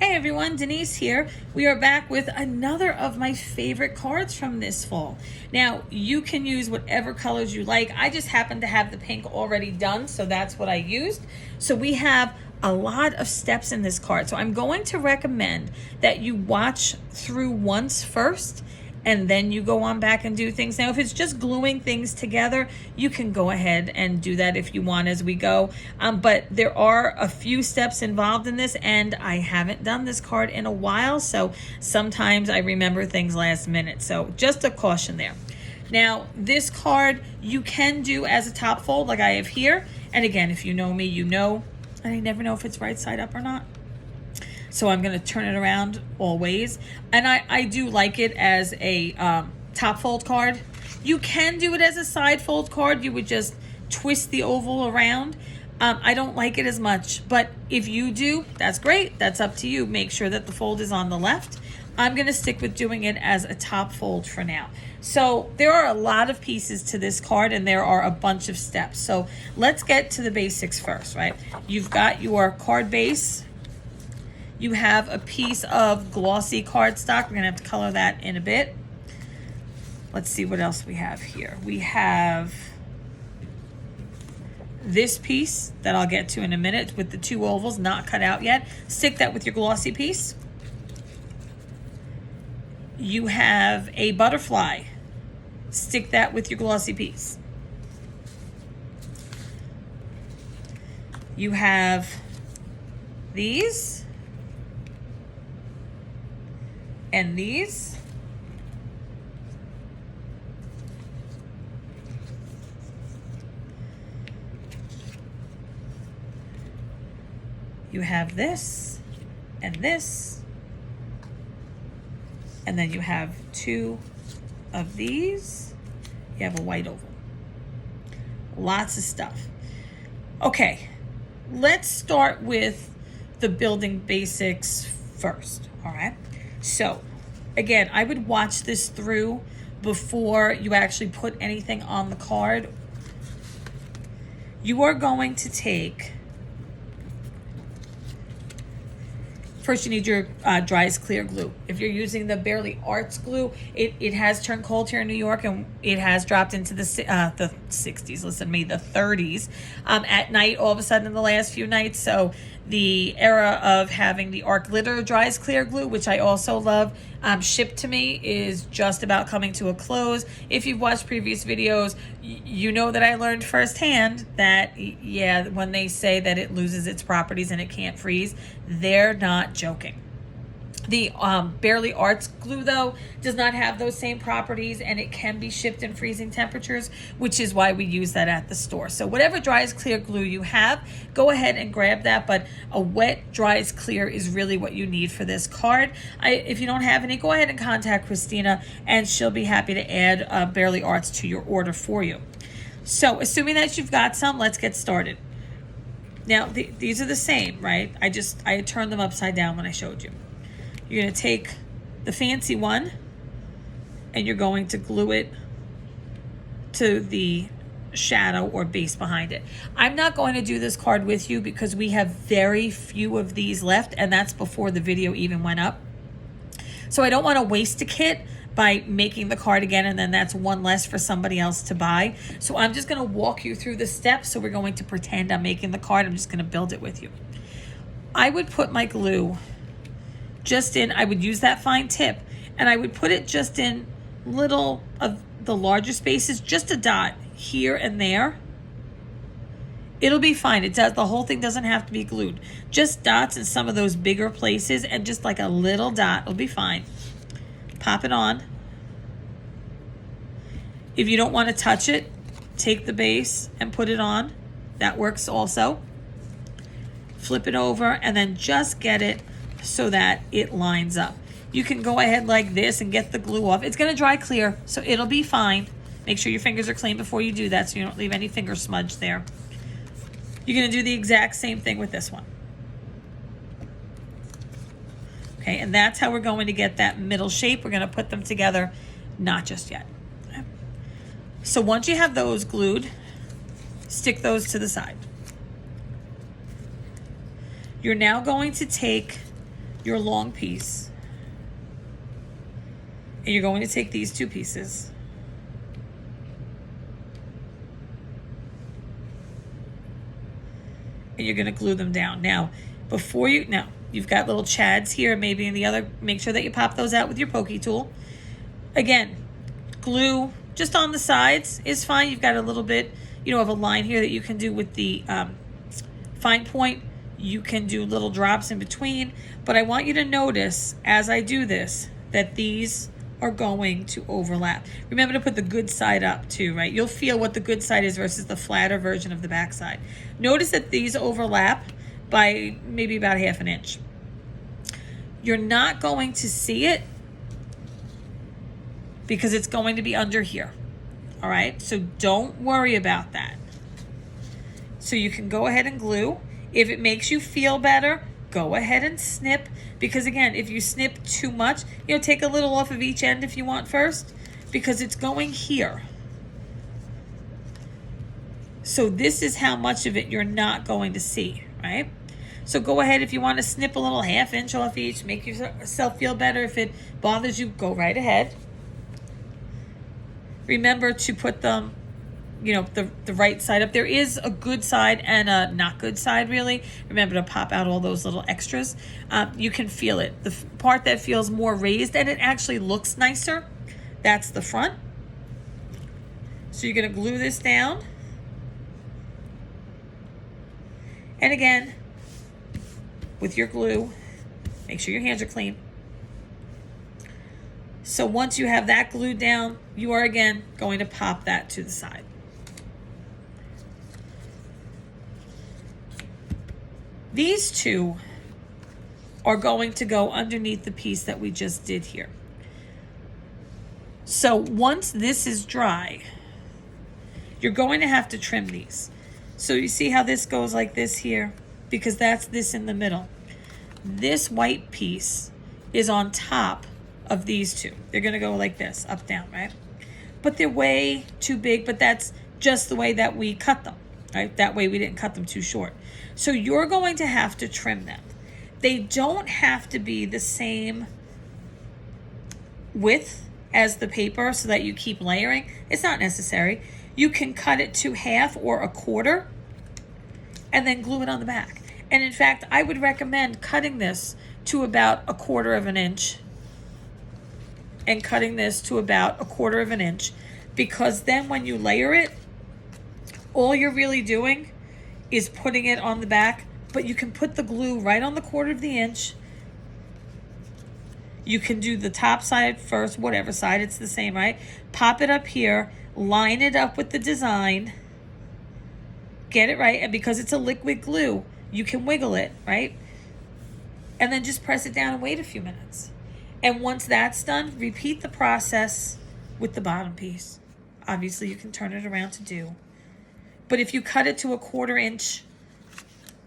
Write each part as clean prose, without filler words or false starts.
Hey everyone, Denise here. We are back with another of my favorite cards from this fall. Now, you can use whatever colors you like. I just happen to have the pink already done, so that's what I used. So we have a lot of steps in this card. So I'm going to recommend that you watch through once first, and then you go on back and do things. Now, if it's just gluing things together, you can go ahead and do that if you want as we go. But there are a few steps involved in this, and I haven't done this card in a while, so sometimes I remember things last minute. So just a caution there. Now, this card you can do as a top fold like I have here. And again, if you know me, you know, and I never know if it's right side up or not. So I'm going to turn it around always. And I do like it as a top fold card. You can do it as a side fold card. You would just twist the oval around. I don't like it as much, but if you do, that's great. That's up to you. Make sure that the fold is on the left. I'm going to stick with doing it as a top fold for now. So there are a lot of pieces to this card, and there are a bunch of steps. So let's get to the basics first, right? You've got your card base. You have a piece of glossy cardstock. We're going to have to color that in a bit. Let's see what else we have here. We have this piece that I'll get to in a minute with the two ovals not cut out yet. Stick that with your glossy piece. You have a butterfly. Stick that with your glossy piece. You have these. And these. You have this and this. And then you have two of these. You have a white oval. Lots of stuff. Okay, let's start with the building basics first, all right? So, again, I would watch this through before you actually put anything on the card. You are going to take, first you need your dry as clear glue. If you're using the Barely Arts glue, it has turned cold here in New York, and it has dropped into the 60s, listen to me, the 30s at night all of a sudden in the last few nights. So the era of having the Art Glitter dry as clear glue, which I also love, shipped to me, is just about coming to a close. If you've watched previous videos, you know that I learned firsthand that, yeah, when they say that it loses its properties and it can't freeze, they're not joking. The Barely Arts glue, though, does not have those same properties, and it can be shipped in freezing temperatures, which is why we use that at the store. So whatever dry as clear glue you have, go ahead and grab that, but a wet dry as clear is really what you need for this card. If you don't have any, go ahead and contact Christina, and she'll be happy to add Barely Arts to your order for you. So assuming that you've got some, let's get started. Now, these are the same, right? I turned them upside down when I showed you. You're going to take the fancy one, and you're going to glue it to the shadow or base behind it. I'm not going to do this card with you because we have very few of these left, and that's before the video even went up. So I don't want to waste a kit by making the card again, and then that's one less for somebody else to buy. So I'm just going to walk you through the steps. So we're going to pretend I'm making the card. I'm just going to build it with you. I would put my glue just in, I would use that fine tip, and I would put it just in little of the larger spaces, just a dot here and there. It'll be fine. The whole thing doesn't have to be glued. Just dots in some of those bigger places, and just like a little dot will be fine. Pop it on. If you don't want to touch it, take the base and put it on. That works also. Flip it over, and then just get it so that it lines up. You can go ahead like this and get the glue off. It's going to dry clear, so it'll be fine. Make sure your fingers are clean before you do that so you don't leave any finger smudge there. You're going to do the exact same thing with this one. Okay, and that's how we're going to get that middle shape. We're going to put them together, not just yet. Okay. So once you have those glued, stick those to the side. You're now going to take your long piece, and you're going to take these two pieces, and you're going to glue them down. Now, you've got little chads here, maybe in the other, make sure that you pop those out with your pokey tool. Again, glue just on the sides is fine. You've got a little bit, of a line here that you can do with the fine point. You can do little drops in between, but I want you to notice as I do this that these are going to overlap. Remember to put the good side up too, right? You'll feel what the good side is versus the flatter version of the back side. Notice that these overlap by maybe about 1/2 inch. You're not going to see it because it's going to be under here. All right, so don't worry about that. So you can go ahead and glue. If it makes you feel better, go ahead and snip, because again, if you snip too much, take a little off of each end if you want first, because it's going here. So this is how much of it you're not going to see, right? So go ahead, if you want to snip a little 1/2 inch off each, make yourself feel better. If it bothers you, go right ahead. Remember to put them, the right side up. There is a good side and a not good side, really. Remember to pop out all those little extras. You can feel it. The part that feels more raised and it actually looks nicer, that's the front. So you're going to glue this down. And again, with your glue, make sure your hands are clean. So once you have that glued down, you are again going to pop that to the side. These two are going to go underneath the piece that we just did here. So once this is dry, you're going to have to trim these. So you see how this goes like this here? Because that's this in the middle. This white piece is on top of these two. They're going to go like this, up, down, right? But they're way too big, but that's just the way that we cut them, right? That way we didn't cut them too short. So you're going to have to trim them. They don't have to be the same width as the paper so that you keep layering. It's not necessary. You can cut it to 1/2 or 1/4 and then glue it on the back. And in fact, I would recommend cutting this to about 1/4 inch and cutting this to about 1/4 inch, because then when you layer it, all you're really doing is putting it on the back, but you can put the glue right on the 1/4 inch. You can do the top side first, whatever side, it's the same, right? Pop it up here, line it up with the design, get it right, and because it's a liquid glue, you can wiggle it, right? And then just press it down and wait a few minutes. And once that's done, repeat the process with the bottom piece. Obviously, you can turn it around to do. But if you cut it to 1/4 inch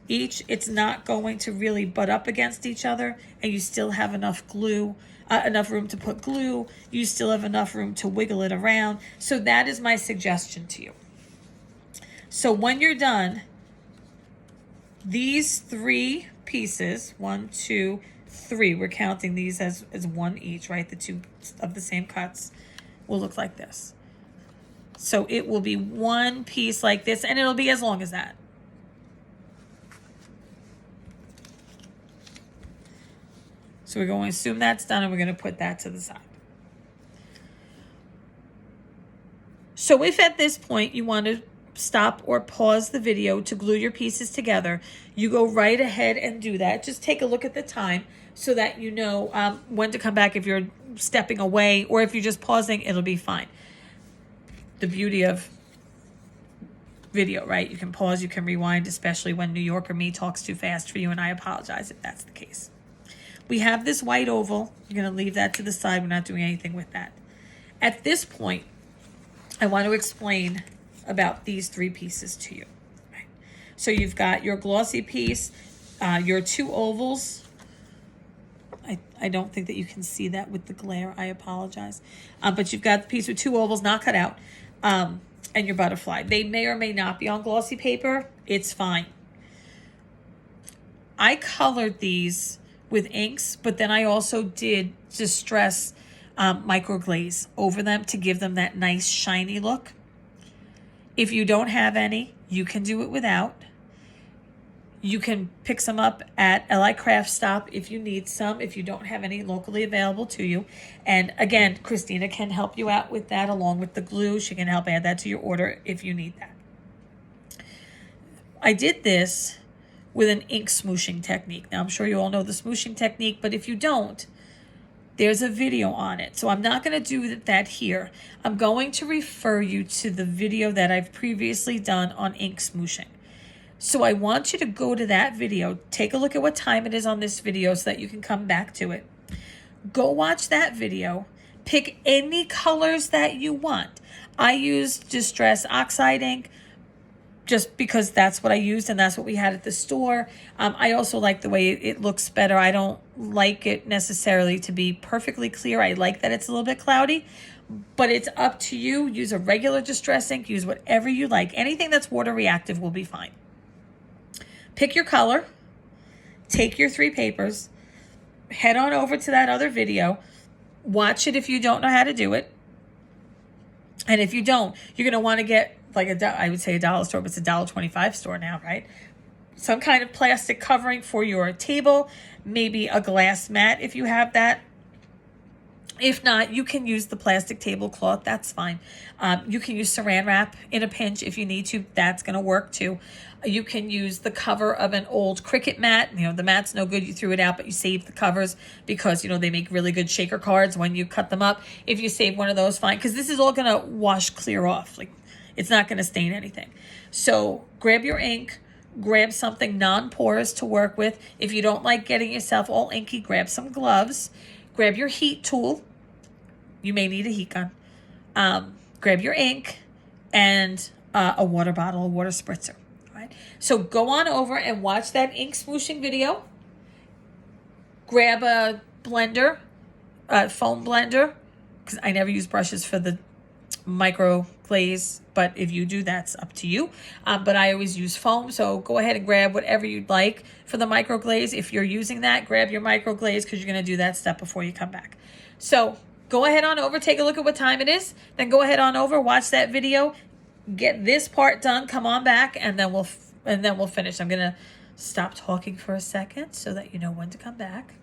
each, it's not going to really butt up against each other, and you still have enough glue, enough room to put glue. You still have enough room to wiggle it around. So that is my suggestion to you. So when you're done, these 3 pieces, 1, 2, 3, we're counting these as 1 each, right? The 2 of the same cuts will look like this. So it will be 1 piece like this, and it'll be as long as that. So we're going to assume that's done, and we're going to put that to the side. So if at this point you want to stop or pause the video to glue your pieces together, you go right ahead and do that. Just take a look at the time so that you know when to come back. If you're stepping away or if you're just pausing, it'll be fine. The beauty of video, right? You can pause, you can rewind, especially when New York or me talks too fast for you, and I apologize if that's the case. We have this white oval. You're going to leave that to the side. We're not doing anything with that. At this point, I want to explain about these 3 pieces to you. Right? So you've got your glossy piece, your 2 ovals. I don't think that you can see that with the glare. I apologize. But you've got the piece with 2 ovals not cut out, and your butterfly. They may or may not be on glossy paper. It's fine. I colored these with inks, but then I also did Distress microglaze over them to give them that nice shiny look. If you don't have any, you can do it without. You can pick some up at LI Craft Stop if you need some, if you don't have any locally available to you. And again, Christina can help you out with that along with the glue. She can help add that to your order if you need that. I did this with an ink smooshing technique. Now, I'm sure you all know the smooshing technique, but if you don't, there's a video on it. So I'm not going to do that here. I'm going to refer you to the video that I've previously done on ink smooshing. So I want you to go to that video, take a look at what time it is on this video so that you can come back to it. Go watch that video. Pick any colors that you want. I used Distress Oxide ink just because that's what I used and that's what we had at the store. I also like the way it looks better. I don't like it necessarily to be perfectly clear. I like that it's a little bit cloudy, but it's up to you. Use a regular Distress ink. Use whatever you like. Anything that's water reactive will be fine. Pick your color, take your 3 papers, head on over to that other video, watch it if you don't know how to do it. And if you don't, you're going to want to get like I would say a dollar store, but it's a $1.25 store now, right? Some kind of plastic covering for your table, maybe a glass mat if you have that. If not, you can use the plastic tablecloth. That's fine. You can use saran wrap in a pinch if you need to. That's going to work too. You can use the cover of an old Cricut mat. You know, the mat's no good. You threw it out, but you saved the covers because, you know, they make really good shaker cards when you cut them up. If you save one of those, fine. Because this is all going to wash clear off. Like, it's not going to stain anything. So grab your ink. Grab something non-porous to work with. If you don't like getting yourself all inky, grab some gloves. Grab your heat tool. You may need a heat gun. Grab your ink and a water bottle, a water spritzer. All right. So go on over and watch that ink smooshing video. Grab a blender, a foam blender, because I never use brushes for the micro glaze, but if you do, that's up to you. But I always use foam, so go ahead and grab whatever you'd like for the micro glaze. If you're using that, grab your micro glaze because you're going to do that step before you come back. So go ahead on over, take a look at what time it is, then go ahead on over, watch that video, get this part done, come on back, and then we'll finish. I'm going to stop talking for a second so that you know when to come back.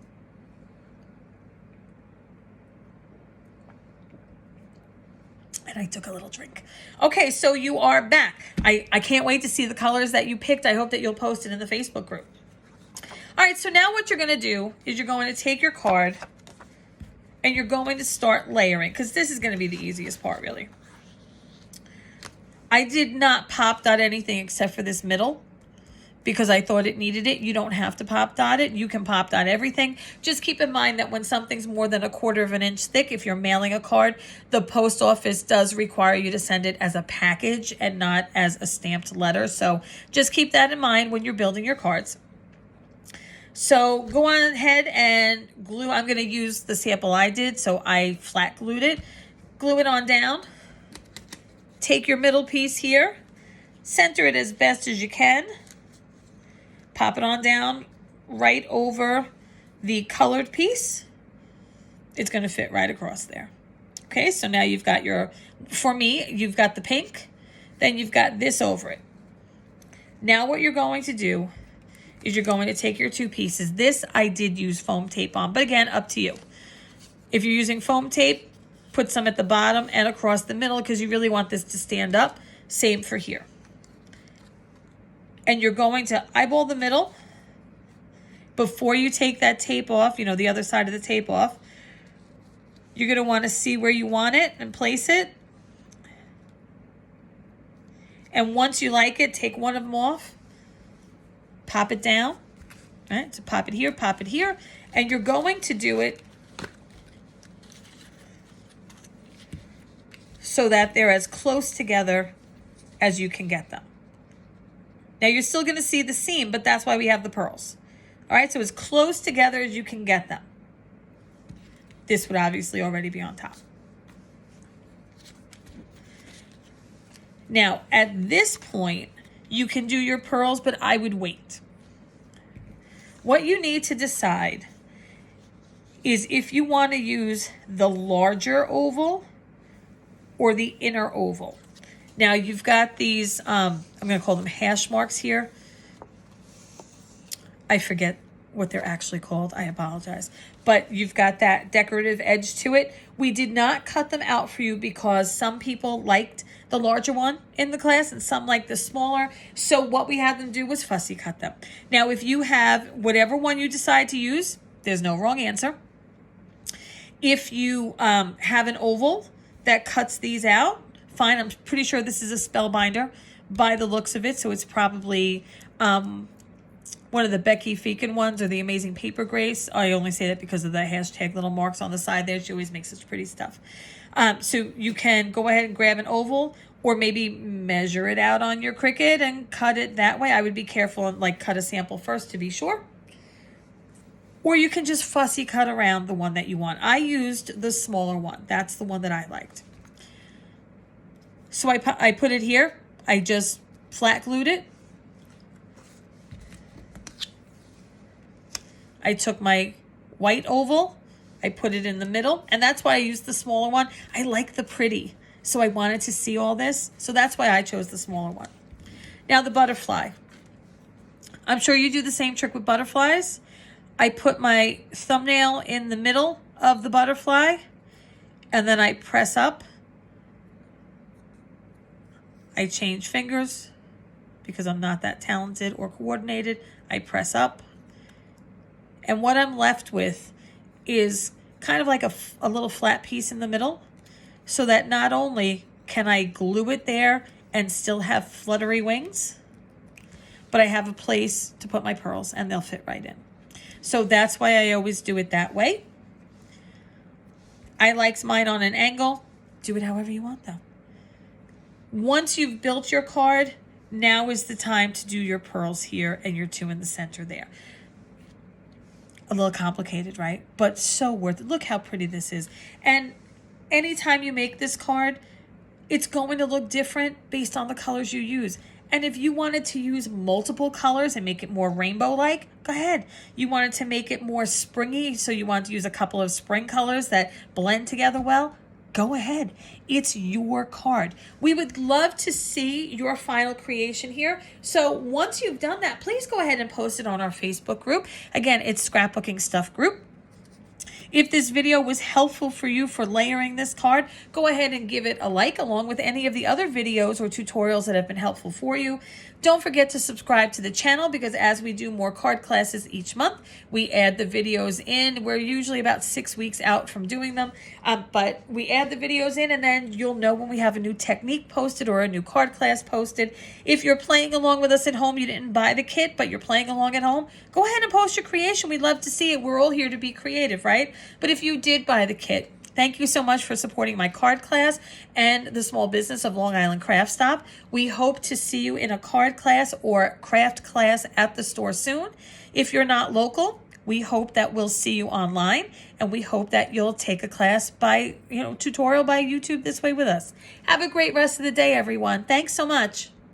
And I took a little drink. Okay, so you are back. I can't wait to see the colors that you picked. I hope that you'll post it in the Facebook group. All right, so now what you're going to do is you're going to take your card and you're going to start layering, because this is going to be the easiest part, really. I did not pop dot anything except for this middle because I thought it needed it. You don't have to pop dot it. You can pop dot everything. Just keep in mind that when something's more than 1/4 of an inch thick, if you're mailing a card, the post office does require you to send it as a package and not as a stamped letter. So just keep that in mind when you're building your cards. So go on ahead and glue. I'm going to use the sample I did, so I flat glued it. Glue it on down. Take your middle piece here. Center it as best as you can. Pop it on down right over the colored piece. It's going to fit right across there. Okay, so now you've got your, for me, you've got the pink. Then you've got this over it. Now what you're going to do is you're going to take your 2 pieces. This I did use foam tape on, but again, up to you. If you're using foam tape, put some at the bottom and across the middle because you really want this to stand up. Same for here. And you're going to eyeball the middle before you take that tape off, you know, the other side of the tape off. You're going to want to see where you want it and place it. And once you like it, take one of them off. Pop it down, right? So pop it here, and you're going to do it so that they're as close together as you can get them. Now you're still going to see the seam, but that's why we have the pearls. All right, so as close together as you can get them. This would obviously already be on top. Now, at this point, you can do your pearls, but I would wait. What you need to decide is if you want to use the larger oval or the inner oval. Now you've got these, I'm going to call them hash marks here. I forget what they're actually called. I apologize. But you've got that decorative edge to it. We did not cut them out for you because some people liked the larger one in the class and some liked the smaller. So what we had them do was fussy cut them. Now, if you have whatever one you decide to use, there's no wrong answer. If you have an oval that cuts these out, fine. I'm pretty sure this is a spellbinder by the looks of it. So it's probably one of the Becky Fekin ones or the Amazing Paper Grace. I only say that because of the hashtag little marks on the side there. She always makes such pretty stuff. So you can go ahead and grab an oval or maybe measure it out on your Cricut and cut it that way. I would be careful and like cut a sample first to be sure. Or you can just fussy cut around the one that you want. I used the smaller one. That's the one that I liked. So I put it here. I just flat glued it. I took my white oval, I put it in the middle, and that's why I used the smaller one. I like the pretty, so I wanted to see all this, so that's why I chose the smaller one. Now the butterfly. I'm sure you do the same trick with butterflies. I put my thumbnail in the middle of the butterfly, and then I press up. I change fingers because I'm not that talented or coordinated. I press up. And what I'm left with is kind of like a little flat piece in the middle so that not only can I glue it there and still have fluttery wings, but I have a place to put my pearls and they'll fit right in. So that's why I always do it that way. I like mine on an angle. Do it however you want though. Once you've built your card, now is the time to do your pearls here and your two in the center there. A little complicated, right? But so worth it. Look how pretty this is. And anytime you make this card, it's going to look different based on the colors you use. And if you wanted to use multiple colors and make it more rainbow-like, go ahead. You wanted to make it more springy, so you want to use a couple of spring colors that blend together well, go ahead. It's your card. We would love to see your final creation here. So once you've done that, please go ahead and post it on our Facebook group. Again, it's Scrapbooking Stuff Group. If this video was helpful for you for layering this card, go ahead and give it a like along with any of the other videos or tutorials that have been helpful for you. Don't forget to subscribe to the channel because as we do more card classes each month, we add the videos in. We're usually about 6 weeks out from doing them, but we add the videos in and then you'll know when we have a new technique posted or a new card class posted. If you're playing along with us at home, you didn't buy the kit, but you're playing along at home, go ahead and post your creation. We'd love to see it. We're all here to be creative, right? But if you did buy the kit, thank you so much for supporting my card class and the small business of Long Island Craft Stop. We hope to see you in a card class or craft class at the store soon. If you're not local, we hope that we'll see you online and we hope that you'll take a class by, tutorial by YouTube this way with us. Have a great rest of the day, everyone. Thanks so much.